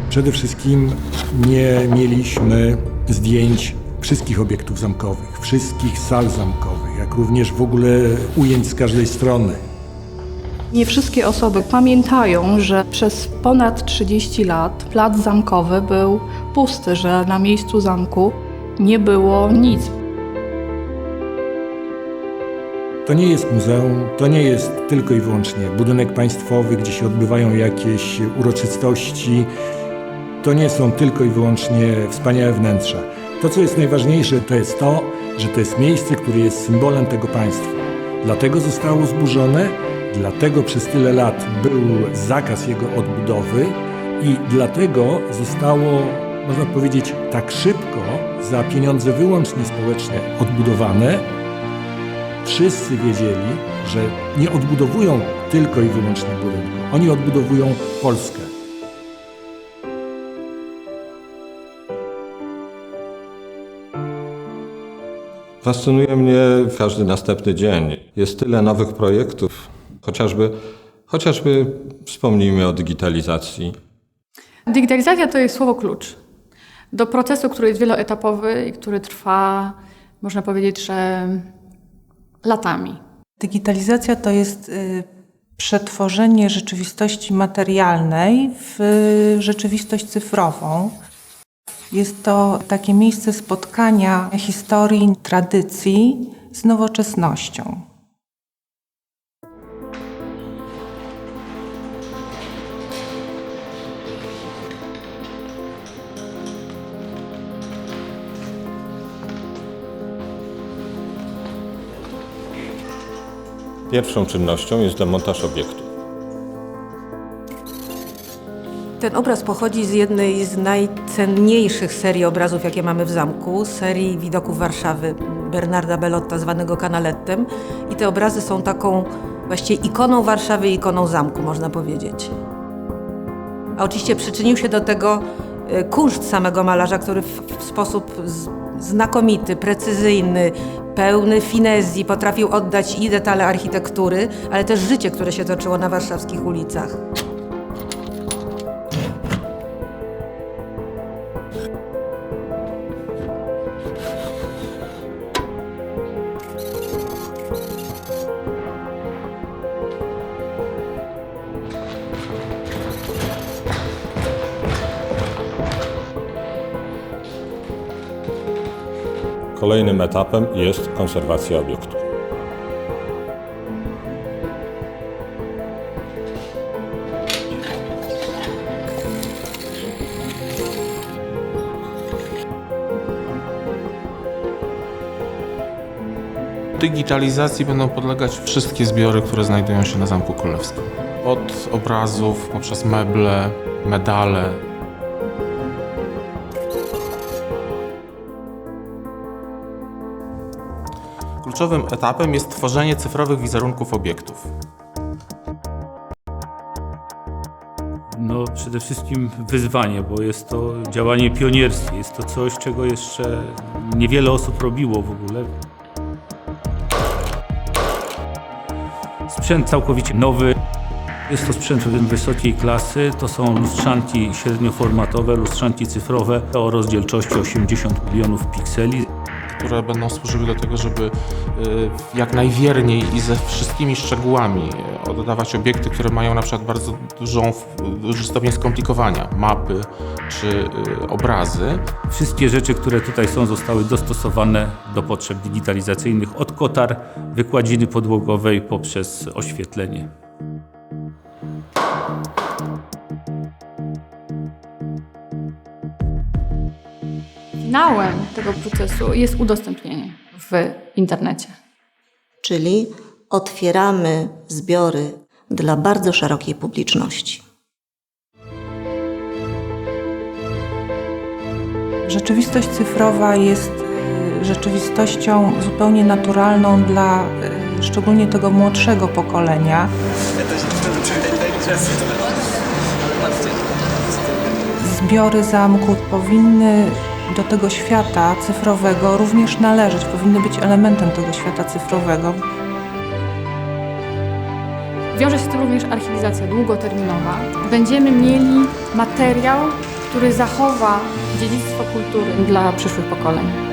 Przede wszystkim nie mieliśmy zdjęć wszystkich obiektów zamkowych, wszystkich sal zamkowych, jak również w ogóle ujęć z każdej strony. Nie wszystkie osoby pamiętają, że przez ponad 30 lat plac zamkowy był pusty, że na miejscu zamku nie było nic. To nie jest muzeum, to nie jest tylko i wyłącznie budynek państwowy, gdzie się odbywają jakieś uroczystości. To nie są tylko i wyłącznie wspaniałe wnętrza. To, co jest najważniejsze, to jest to, że to jest miejsce, które jest symbolem tego państwa. Dlatego zostało zburzone, dlatego przez tyle lat był zakaz jego odbudowy i dlatego zostało, można powiedzieć, tak szybko, za pieniądze wyłącznie społeczne odbudowane. Wszyscy wiedzieli, że nie odbudowują tylko i wyłącznie budynku. Oni odbudowują Polskę. Fascynuje mnie każdy następny dzień. Jest tyle nowych projektów. Chociażby wspomnijmy o digitalizacji. Digitalizacja to jest słowo klucz do procesu, który jest wieloetapowy i który trwa, można powiedzieć, że latami. Digitalizacja to jest przetworzenie rzeczywistości materialnej w rzeczywistość cyfrową. Jest to takie miejsce spotkania historii, tradycji z nowoczesnością. Pierwszą czynnością jest demontaż obiektu. Ten obraz pochodzi z jednej z najcenniejszych serii obrazów, jakie mamy w zamku, serii widoków Warszawy Bernarda Bellotta, zwanego Canalettem. I te obrazy są taką właściwie ikoną Warszawy i ikoną zamku, można powiedzieć. A oczywiście przyczynił się do tego kunszt samego malarza, który w sposób znakomity, precyzyjny, pełny finezji potrafił oddać i detale architektury, ale też życie, które się toczyło na warszawskich ulicach. Kolejnym etapem jest konserwacja obiektu. Digitalizacji będą podlegać wszystkie zbiory, które znajdują się na Zamku Królewskim. Od obrazów, poprzez meble, medale. Kluczowym etapem jest tworzenie cyfrowych wizerunków obiektów. No, przede wszystkim wyzwanie, bo jest to działanie pionierskie. Jest to coś, czego jeszcze niewiele osób robiło w ogóle. Sprzęt całkowicie nowy. Jest to sprzęt wysokiej klasy. To są lustrzanki średnioformatowe, lustrzanki cyfrowe o rozdzielczości 80 milionów pikseli, które będą służyły do tego, żeby jak najwierniej i ze wszystkimi szczegółami oddawać obiekty, które mają na przykład bardzo duży stopień skomplikowania, mapy czy obrazy. Wszystkie rzeczy, które tutaj są, zostały dostosowane do potrzeb digitalizacyjnych, od kotar, wykładziny podłogowej poprzez oświetlenie. Finałem tego procesu jest udostępnienie w internecie. Czyli otwieramy zbiory dla bardzo szerokiej publiczności. Rzeczywistość cyfrowa jest rzeczywistością zupełnie naturalną dla szczególnie tego młodszego pokolenia. Zbiory zamku powinny do tego świata cyfrowego również należeć, powinny być elementem tego świata cyfrowego. Wiąże się z tym również archiwizacja długoterminowa. Będziemy mieli materiał, który zachowa dziedzictwo kultury dla przyszłych pokoleń.